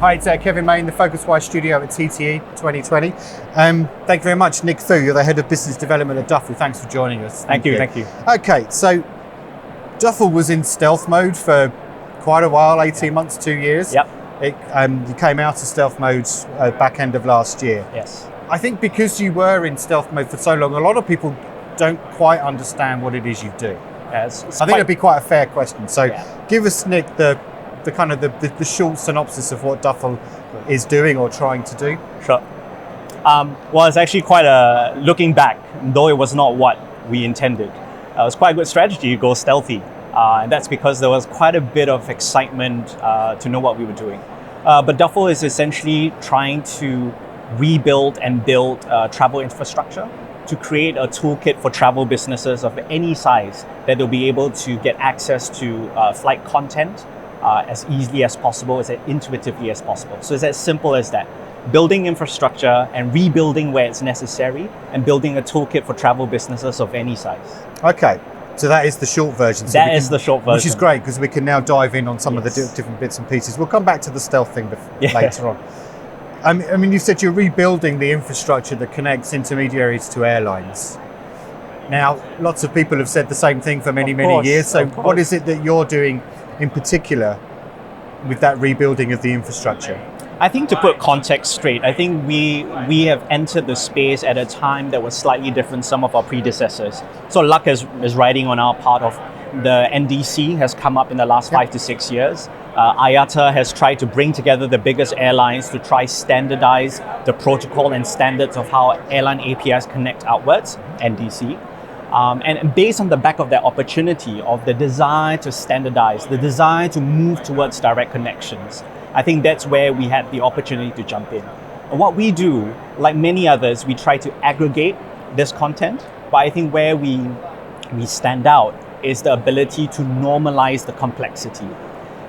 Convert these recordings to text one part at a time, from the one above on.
Hi, it's Kevin May in the PhocusWire Studio at TTE 2020. Thank you very much, Nic Foo. You're the Head of Business Development at Duffel. Thanks for joining us. Thank you. Okay, so Duffel was in stealth mode for quite a while, 18 months, 2 years. Yep. You came out of stealth mode back end of last year. Yes. I think because you were in stealth mode for so long, a lot of people don't quite understand what it is you do. I think it'd be quite a fair question. So give us, Nic, the kind of the short synopsis of what Duffel is doing or trying to do. Sure. Well, it's actually quite looking back, though it was not what we intended. It was quite a good strategy to go stealthy. And that's because there was quite a bit of excitement to know what we were doing. But Duffel is essentially trying to rebuild and build travel infrastructure to create a toolkit for travel businesses of any size that they'll be able to get access to flight content as easily as possible, as intuitively as possible. So it's as simple as that. Building infrastructure and rebuilding where it's necessary and building a toolkit for travel businesses of any size. Okay, so that is the short version. That is the short version. Which is great because we can now dive in on some of the different bits and pieces. We'll come back to the stealth thing later on. I mean, you said you're rebuilding the infrastructure that connects intermediaries to airlines. Now, lots of people have said the same thing for many years. So what is it that you're doing in particular with that rebuilding of the infrastructure? I think to put context straight, I think we have entered the space at a time that was slightly different from some of our predecessors. So luck is riding on our part of the NDC has come up in the last 5 to 6 years. IATA has tried to bring together the biggest airlines to try standardize the protocol and standards of how airline APIs connect outwards, NDC. And based on the back of that opportunity of the desire to standardize, the desire to move towards direct connections, I think that's where we had the opportunity to jump in. And what we do, like many others, we try to aggregate this content, but I think where we stand out is the ability to normalize the complexity.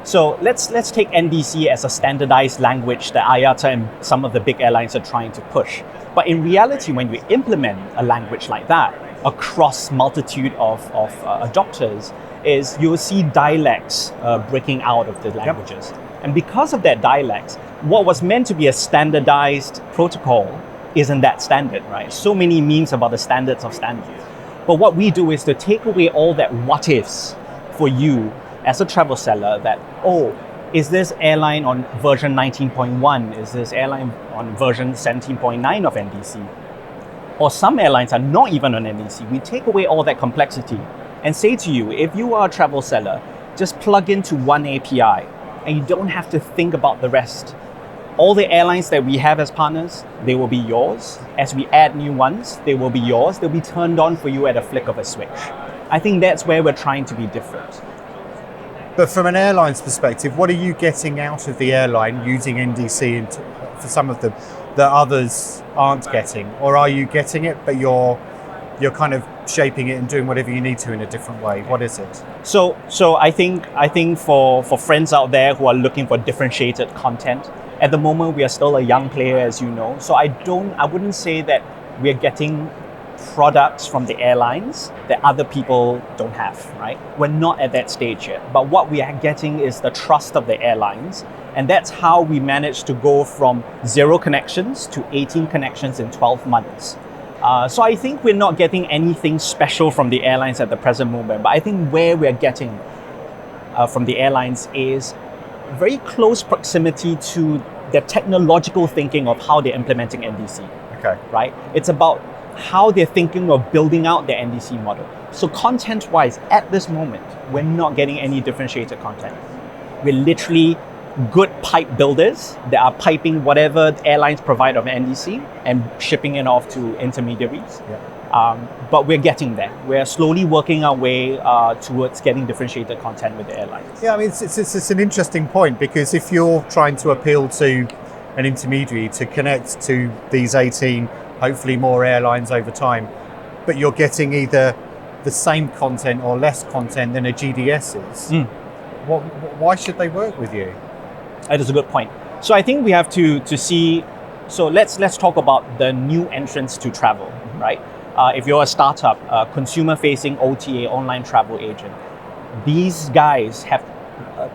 So let's take NDC as a standardized language that IATA and some of the big airlines are trying to push. But in reality, when you implement a language like that across multitude of adopters, is you will see dialects breaking out of the languages. Yep. And because of that dialects, what was meant to be a standardized protocol isn't that standard, right? So many memes about the standards of standards. But what we do is to take away all that what ifs for you as a travel seller that, is this airline on version 19.1? Is this airline on version 17.9 of NDC? Or some airlines are not even on NDC. We take away all that complexity and say to you, if you are a travel seller, just plug into one API and you don't have to think about the rest. All the airlines that we have as partners, they will be yours. As we add new ones, they will be yours. They'll be turned on for you at a flick of a switch. I think that's where we're trying to be different. But from an airline's perspective, what are you getting out of the airline using NDC for some of them that others aren't getting? Or are you getting it, but you're kind of shaping it and doing whatever you need to in a different way? What is it? So I think for friends out there who are looking for differentiated content, at the moment we are still a young player, as you know. So I wouldn't say that we're getting products from the airlines that other people don't have, right? We're not at that stage yet. But what we are getting is the trust of the airlines. And that's how we managed to go from 0 connections to 18 connections in 12 months. So I think we're not getting anything special from the airlines at the present moment. But I think where we're getting from the airlines is very close proximity to the technological thinking of how they're implementing NDC. Okay. Right? It's about how they're thinking of building out their NDC model. So content-wise, at this moment, we're not getting any differentiated content. We're literally good pipe builders that are piping whatever the airlines provide of NDC and shipping it off to intermediaries. Yeah. But we're getting there. We're slowly working our way towards getting differentiated content with the airlines. Yeah, I mean, it's an interesting point because if you're trying to appeal to an intermediary to connect to these 18 hopefully more airlines over time, but you're getting either the same content or less content than a GDS is. Why should they work with you? That is a good point. So I think we have to see, so let's talk about the new entrants to travel, right? If you're a startup, consumer-facing OTA, online travel agent, these guys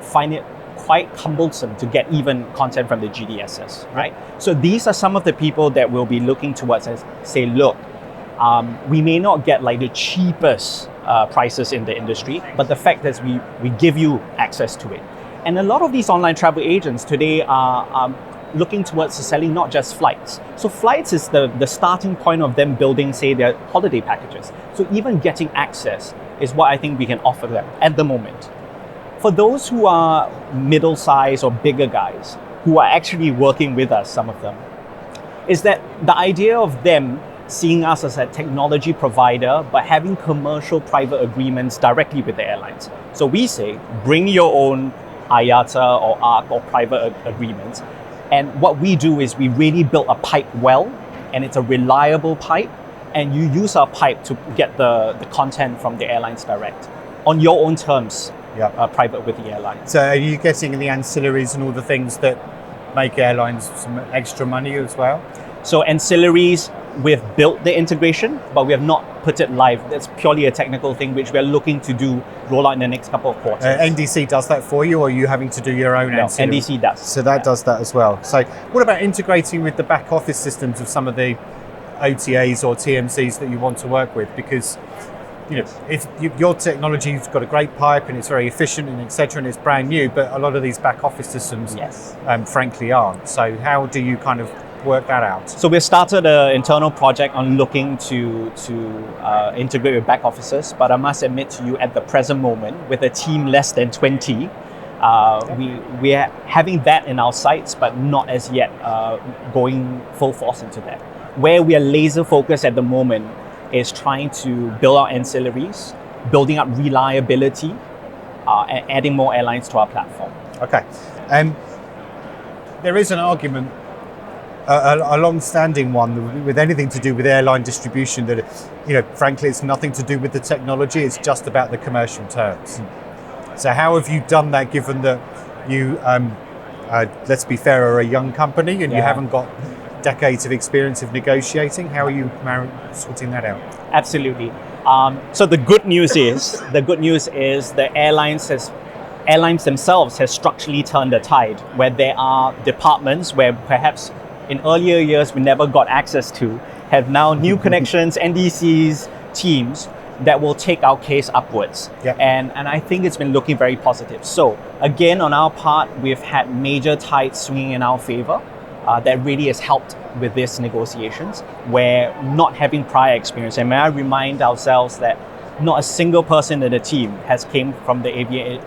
find it quite cumbersome to get even content from the GDSs, right? So these are some of the people that will be looking towards and say, look, we may not get like the cheapest prices in the industry, but the fact is we give you access to it. And a lot of these online travel agents today are looking towards selling not just flights. So flights is the starting point of them building, say, their holiday packages. So even getting access is what I think we can offer them at the moment. For those who are middle-sized or bigger guys, who are actually working with us, some of them, is that the idea of them seeing us as a technology provider, but having commercial private agreements directly with the airlines. So we say, bring your own IATA or ARC or private agreements. And what we do is we really build a pipe well, and it's a reliable pipe, and you use our pipe to get the content from the airlines direct on your own terms, private with the airlines. So are you getting the ancillaries and all the things that make airlines some extra money as well? So ancillaries, we've built the integration, but we have not put it live. That's purely a technical thing, which we're looking to do, roll out in the next couple of quarters. NDC does that for you, or are you having to do your own ancillary? NDC does. So that does that as well. So what about integrating with the back office systems of some of the OTAs or TMCs that you want to work with? Because if your technology's got a great pipe and it's very efficient and etc. and it's brand new, but a lot of these back office systems, frankly, aren't. So how do you kind of work that out? So we started an internal project on looking to integrate with back offices, but I must admit to you, at the present moment, with a team less than 20, we are having that in our sights, but not as yet going full force into that. Where we are laser focused at the moment is trying to build out ancillaries, building up reliability, and adding more airlines to our platform. Okay. There is an argument, a long-standing one, with anything to do with airline distribution, that frankly, it's nothing to do with the technology. It's just about the commercial terms. So how have you done that, given that you, let's be fair, are a young company and you haven't got decades of experience of negotiating? How are you sorting that out? Absolutely. So the good news is the airlines themselves has structurally turned the tide, where there are departments where perhaps in earlier years we never got access to, have now new connections, NDCs, teams that will take our case upwards. And I think it's been looking very positive. So again, on our part, we've had major tides swinging in our favor. That really has helped with these negotiations, where not having prior experience. And may I remind ourselves that not a single person in the team has came from the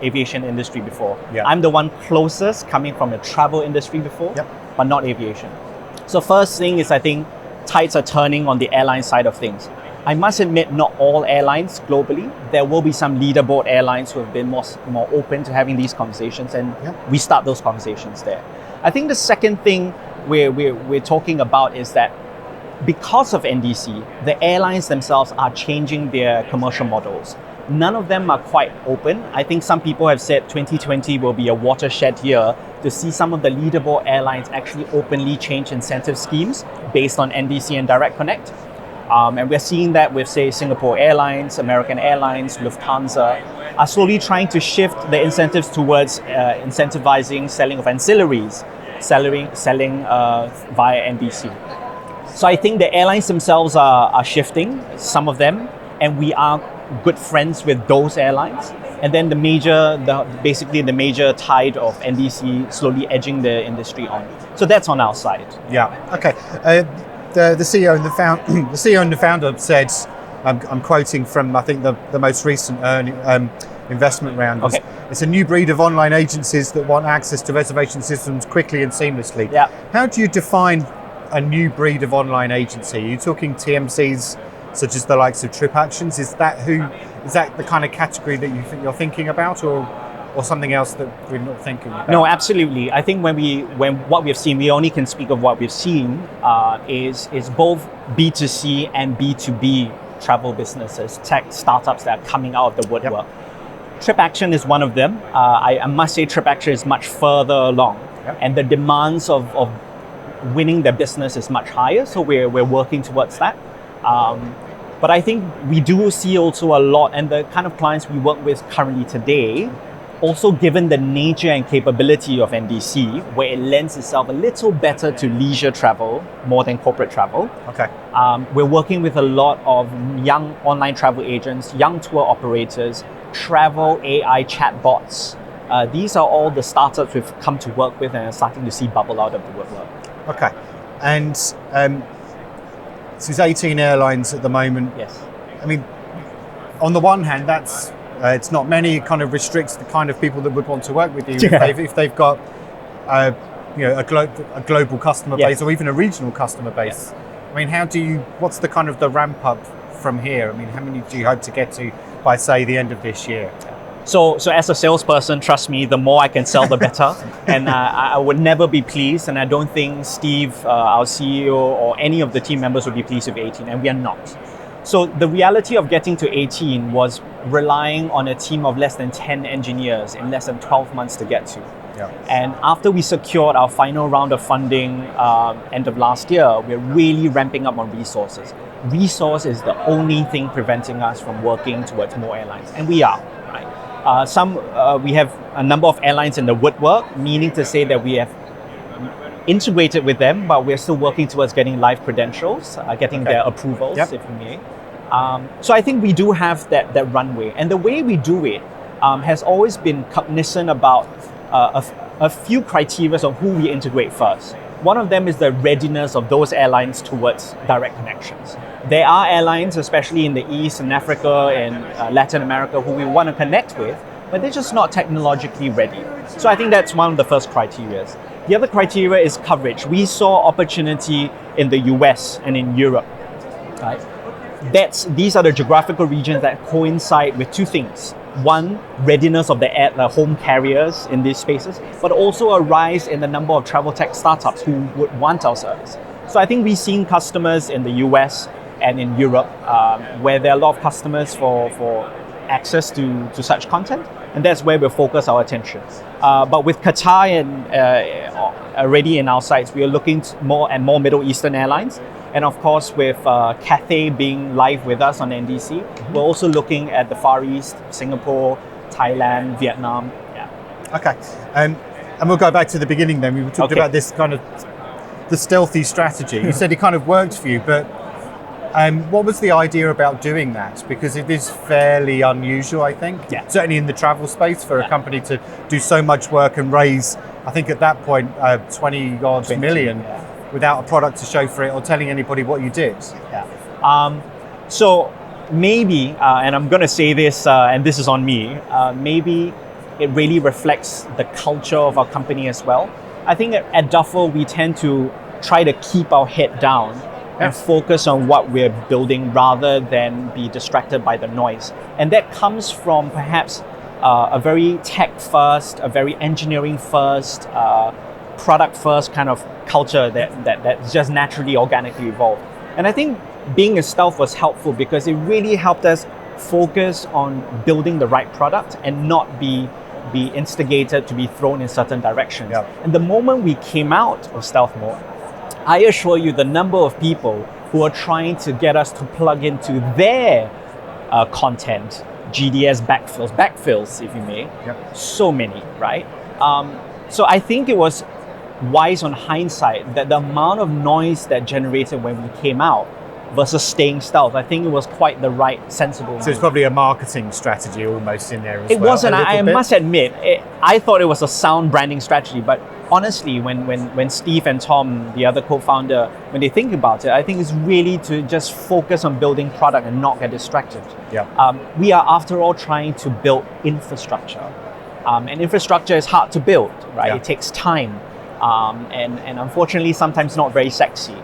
aviation industry before. I'm the one closest coming from the travel industry before, but not aviation. So first thing is, I think tides are turning on the airline side of things. I must admit, not all airlines globally. There will be some leaderboard airlines who have been more open to having these conversations, and we start those conversations there. I think the second thing we're talking about is that because of NDC, the airlines themselves are changing their commercial models. None of them are quite open. I think some people have said 2020 will be a watershed year to see some of the leaderboard airlines actually openly change incentive schemes based on NDC and Direct Connect. And we're seeing that with, say, Singapore Airlines, American Airlines, Lufthansa, are slowly trying to shift the incentives towards incentivizing selling of ancillaries, selling via NDC. So I think the airlines themselves are shifting, some of them, and we are good friends with those airlines. And then the major tide of NDC slowly edging the industry on. So that's on our side. Okay. The CEO and the CEO and the founder said, I'm quoting from, I think, the most recent investment round. Okay. It's a new breed of online agencies that want access to reservation systems quickly and seamlessly. How do you define a new breed of online agency? Are you talking TMCs such as the likes of TripActions? Is that the kind of category that you're thinking about, or something else that we're not thinking about? No, absolutely. I think when what we've seen, we only can speak of what we've seen, is both B2C and B2B travel businesses, tech startups that are coming out of the woodwork. TripAction is one of them. I must say TripAction is much further along, and the demands of winning the business is much higher, so we're working towards that. But I think we do see also a lot, and the kind of clients we work with currently today also given the nature and capability of NDC, where it lends itself a little better to leisure travel more than corporate travel. Okay. We're working with a lot of young online travel agents, young tour operators, travel AI chatbots. These are all the startups we've come to work with and are starting to see bubble out of the woodwork. Okay. And so it's 18 airlines at the moment. Yes. I mean, on the one hand, that's it's not many. It kind of restricts the kind of people that would want to work with you if they've got a global customer base or even a regional customer base. Yes. I mean, what's the kind of the ramp up from here? I mean, how many do you hope to get to by, say, the end of this year? So as a salesperson, trust me, the more I can sell, the better. And I would never be pleased, and I don't think Steve, our CEO, or any of the team members would be pleased with 18, and we are not. So the reality of getting to 18 was relying on a team of less than 10 engineers in less than 12 months to get to. Yeah. And after we secured our final round of funding end of last year, we're really ramping up on resources. Resource is the only thing preventing us from working towards more airlines, and we are. We have a number of airlines in the woodwork, meaning to say that we have integrated with them, but we're still working towards getting live credentials, getting their approvals, if you may. So I think we do have that runway. And the way we do it has always been cognizant about a few criteria of who we integrate first. One of them is the readiness of those airlines towards direct connections. There are airlines, especially in the East and Africa and Latin America, who we want to connect with, but they're just not technologically ready. So I think that's one of the first criteria. The other criteria is coverage. We saw opportunity in the US and in Europe. Right? These are the geographical regions that coincide with two things. One, readiness of the home carriers in these spaces, but also a rise in the number of travel tech startups who would want our service. So I think we've seen customers in the US and in Europe where there are a lot of customers for access to such content, and that's where we'll focus our attention. But with Qatar already in our sights, we are looking more and more Middle Eastern airlines. And of course, with Cathay being live with us on NDC, we're also looking at the Far East, Singapore, Thailand, Vietnam. Yeah. Okay. And we'll go back to the beginning then. We talked about this kind of the stealthy strategy. You said it kind of worked for you, but what was the idea about doing that? Because it is fairly unusual, I think. Yeah. Certainly in the travel space for a company to do so much work and raise, I think at that point, 20 million. Without a product to show for it or telling anybody what you did. Yeah. So maybe, and I'm going to say this, and this is on me, maybe it really reflects the culture of our company as well. I think at Duffel, we tend to try to keep our head down and focus on what we're building rather than be distracted by the noise. And that comes from perhaps a very tech first, a very engineering first, product first kind of culture that's just naturally organically evolved. And I think being a stealth was helpful because it really helped us focus on building the right product and not be instigated to be thrown in certain directions. Yeah. And the moment we came out of stealth mode, I assure you the number of people who are trying to get us to plug into their content, GDS backfills if you may, so many, right? So I think it was wise on hindsight that the amount of noise that generated when we came out versus staying stealth, I think it was quite the right, sensible move. So it's probably a marketing strategy almost in there as well. It wasn't, I must admit, I thought it was a sound branding strategy, but honestly, when Steve and Tom, the other co-founder, when they think about it, I think it's really to just focus on building product and not get distracted. Yeah. We are, after all, trying to build infrastructure. And infrastructure is hard to build, right? Yeah. It takes time. And unfortunately, sometimes not very sexy.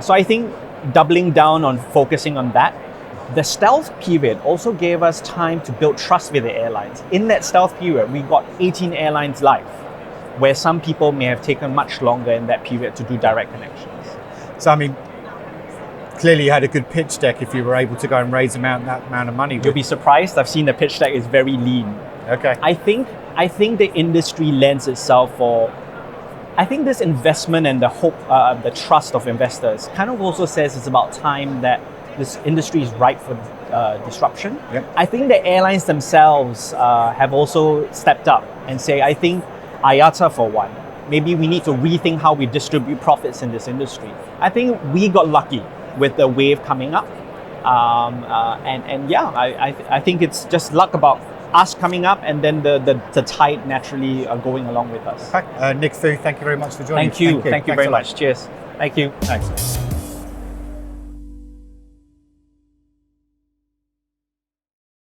So I think doubling down on focusing on that. The stealth period also gave us time to build trust with the airlines. In that stealth period, we got 18 airlines live, where some people may have taken much longer in that period to do direct connections. So, I mean, clearly you had a good pitch deck if you were able to go and raise that amount of money. You'll be surprised. I've seen the pitch deck is very lean. Okay. I think the industry lends itself for, I think this investment and the hope, the trust of investors kind of also says it's about time that this industry is ripe disruption. Yep. I think the airlines themselves have also stepped up and say, I think IATA for one, maybe we need to rethink how we distribute profits in this industry. I think we got lucky with the wave coming up. I think it's just luck about us coming up and then the tide naturally going along with us. Okay. Nic Foo, thank you very much for joining us. Thank you very much. Cheers. Thank you. Thanks.